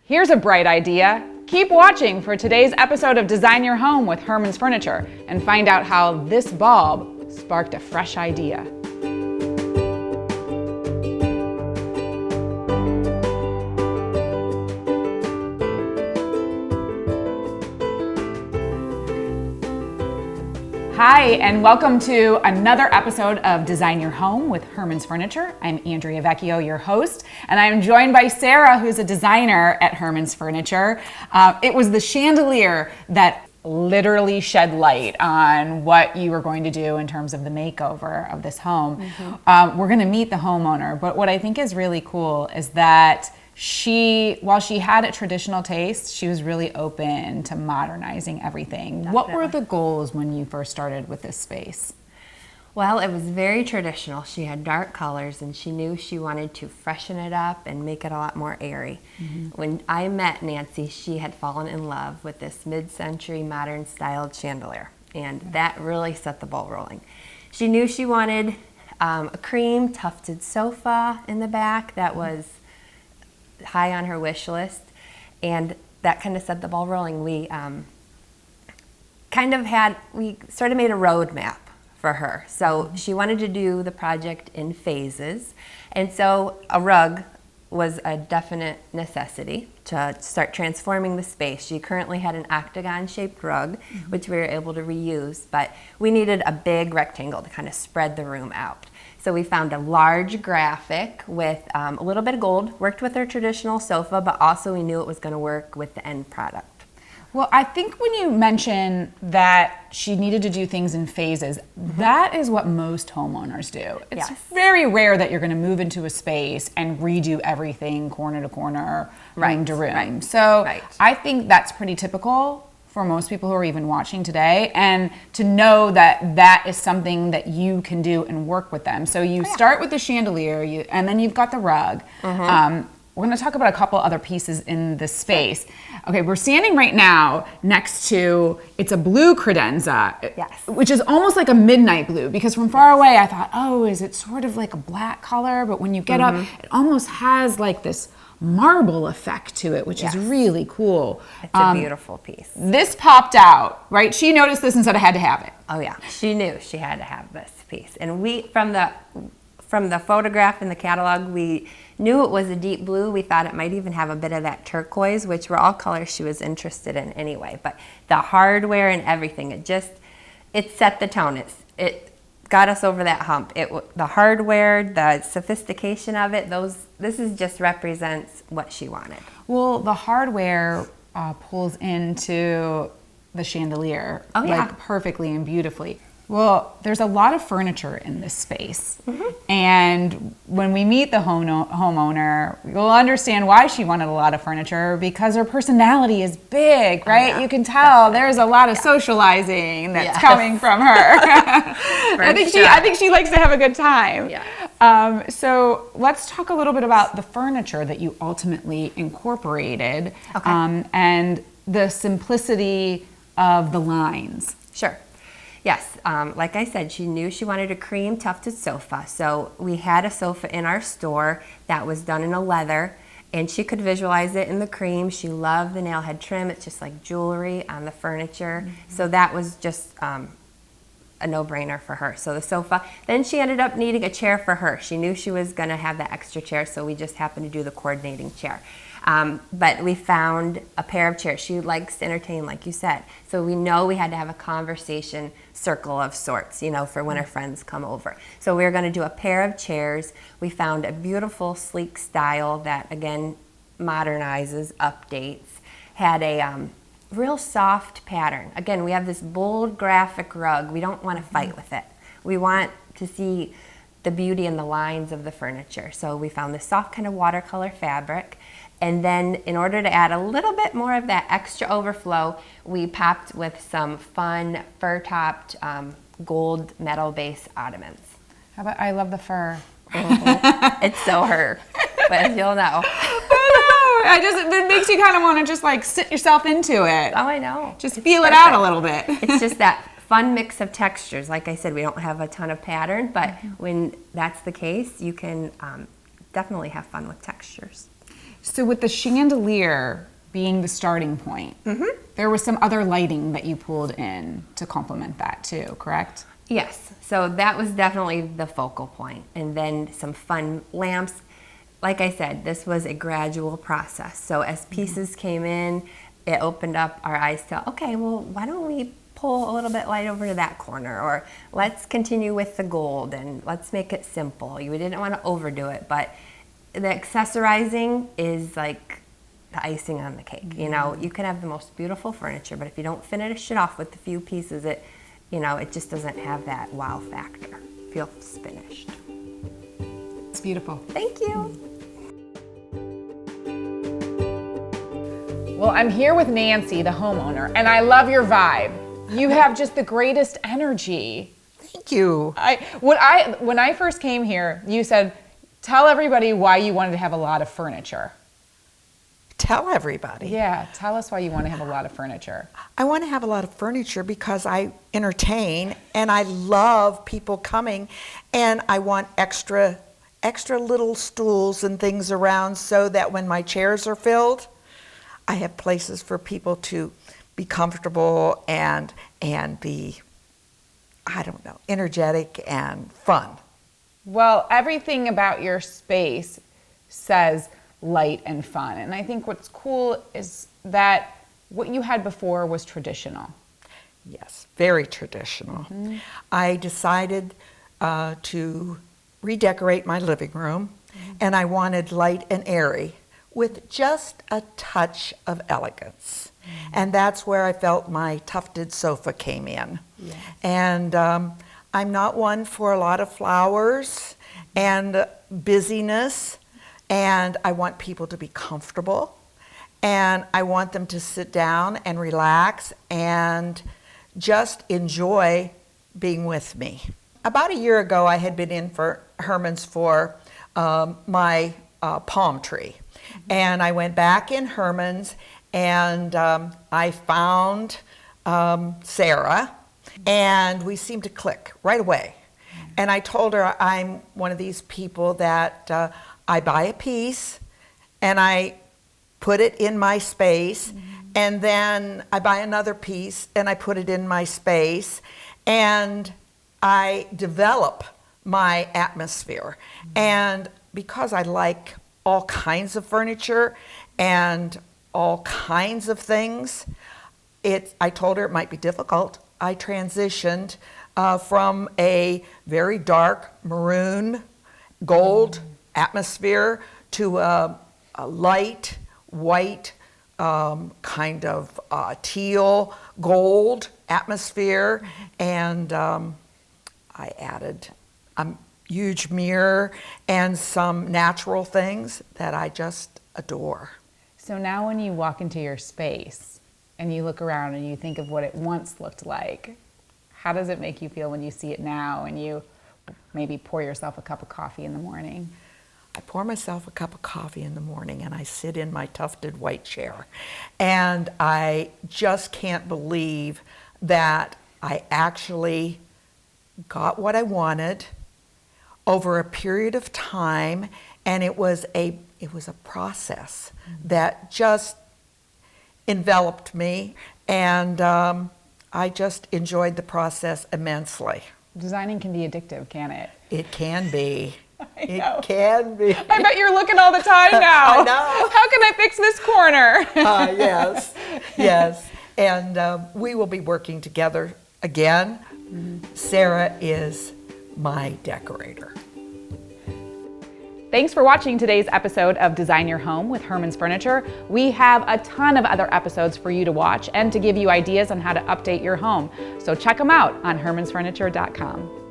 Here's a bright idea. Keep watching for today's episode of Design Your Home with Herman's Furniture and find out how this bulb sparked a fresh idea. Hi, and welcome to another episode of Design Your Home with Herman's Furniture. I'm Andrea Vecchio, your host, and I'm joined by Sarah, who's a designer at Herman's Furniture. It was the chandelier that literally shed light on what you were going to do in terms of the makeover of this home. We're going to meet the homeowner, but what I think is really cool is that while she had a traditional taste, she was really open to modernizing everything. Definitely. What were the goals when you first started with this space? Well, it was very traditional. She had dark colors and she knew she wanted to freshen it up and make it a lot more airy. When I met Nancy, she had fallen in love with this mid-century modern styled chandelier, and that really set the ball rolling. She knew she wanted a cream tufted sofa in the back that was high on her wish list, and that kind of set the ball rolling. We sort of made a roadmap for her. So she wanted to do the project in phases, and so a rug was a definite necessity to start transforming the space. She currently had an octagon-shaped rug, which we were able to reuse, but we needed a big rectangle to kind of spread the room out. So we found a large graphic with a little bit of gold, worked with her traditional sofa, but also we knew it was going to work with the end product. Well, I think when you mention that she needed to do things in phases, that is what most homeowners do. It's very rare that you're going to move into a space and redo everything corner to corner, room to room. So I think that's pretty typical for most people who are even watching today, and to know that that is something that you can do and work with them. So you start with the chandelier, and then you've got the rug. We're going to talk about a couple other pieces in the space. Okay, we're standing right now next to, it's a blue credenza, which is almost like a midnight blue, because from far away I thought, oh, is it sort of like a black color? But when you get up, it almost has like this marble effect to it, which is really cool. It's a beautiful piece. This popped out, right? She noticed this and said I had to have it. Oh yeah, she knew she had to have this piece. And we, from the photograph in the catalog, we knew it was a deep blue. We thought it might even have a bit of that turquoise, which were all colors she was interested in anyway. But the hardware and everything, it set the tone. It got us over that hump. The hardware, the sophistication of it, this just represents what she wanted. Well, the hardware pulls into the chandelier like perfectly and beautifully. Well, there's a lot of furniture in this space, and when we meet the homeowner, you'll understand why she wanted a lot of furniture, because her personality is big, right? You can tell there's a lot of socializing that's coming from her. I think she likes to have a good time. So let's talk a little bit about the furniture that you ultimately incorporated, and the simplicity of the lines. Sure. Yes, like I said, she knew she wanted a cream tufted sofa. So we had a sofa in our store that was done in a leather, and she could visualize it in the cream. She loved the nail head trim. It's just like jewelry on the furniture. So that was just a no-brainer for her. So the sofa. Then she ended up needing a chair for her. She knew she was going to have that extra chair, so we just happened to do the coordinating chair. But we found a pair of chairs. She likes to entertain, like you said. So we know we had to have a conversation circle of sorts, for when her friends come over. So we were going to do a pair of chairs. We found a beautiful, sleek style that, again, modernizes, updates, had a real soft pattern. Again, we have this bold graphic rug. We don't want to fight with it. We want to see the beauty and the lines of the furniture. So we found this soft kind of watercolor fabric. And then in order to add a little bit more of that extra overflow, we popped with some fun fur-topped gold metal base ottomans. How about I love the fur? It's so her, but as you'll know. It makes you kind of want to just like sit yourself into it. Oh, I know. Just feel it out a little bit. It's just that fun mix of textures. Like I said, we don't have a ton of pattern, but when that's the case, you can definitely have fun with textures. So with the chandelier being the starting point, there was some other lighting that you pulled in to complement that too, correct? Yes, so that was definitely the focal point. And then some fun lamps. Like I said, this was a gradual process. So as pieces came in, it opened up our eyes to, okay, well, why don't we pull a little bit light over to that corner, or let's continue with the gold and let's make it simple. We didn't want to overdo it, but the accessorizing is like the icing on the cake. You know, you can have the most beautiful furniture, but if you don't finish it off with a few pieces, it just doesn't have that wow factor. Feels finished. It's beautiful. Thank you. Well, I'm here with Nancy, the homeowner, and I love your vibe. You have just the greatest energy. Thank you. When I first came here, you said, tell everybody why you wanted to have a lot of furniture. Tell everybody. Yeah, tell us why you want to have a lot of furniture. I want to have a lot of furniture because I entertain and I love people coming, and I want extra little stools and things around so that when my chairs are filled, I have places for people to be comfortable and be, I don't know, energetic and fun. Well, everything about your space says light and fun. And I think what's cool is that what you had before was traditional. Yes, very traditional. I decided to redecorate my living room, and I wanted light and airy with just a touch of elegance. And that's where I felt my tufted sofa came in. Yeah. And I'm not one for a lot of flowers and busyness, and I want people to be comfortable, and I want them to sit down and relax and just enjoy being with me. About a year ago, I had been in for Herman's for my palm tree. And I went back in Herman's, and I found Sarah, and we seemed to click right away. And I told her I'm one of these people that I buy a piece and I put it in my space, and then I buy another piece and I put it in my space, and I develop my atmosphere. And because I like all kinds of furniture and all kinds of things, I told her it might be difficult. I transitioned from a very dark maroon gold atmosphere to a light white kind of teal gold atmosphere, and I added a huge mirror and some natural things that I just adore. So now when you walk into your space and you look around and you think of what it once looked like, how does it make you feel when you see it now and you maybe pour yourself a cup of coffee in the morning? I pour myself a cup of coffee in the morning and I sit in my tufted white chair, and I just can't believe that I actually got what I wanted over a period of time, and it was a process that just enveloped me, and I just enjoyed the process immensely. Designing can be addictive, can't it? It can be. I know. It can be. I bet you're looking all the time now. I know. How can I fix this corner? Yes, yes. And we will be working together again. Sarah is my decorator. Thanks for watching today's episode of Design Your Home with Herman's Furniture. We have a ton of other episodes for you to watch and to give you ideas on how to update your home. So check them out on HermansFurniture.com.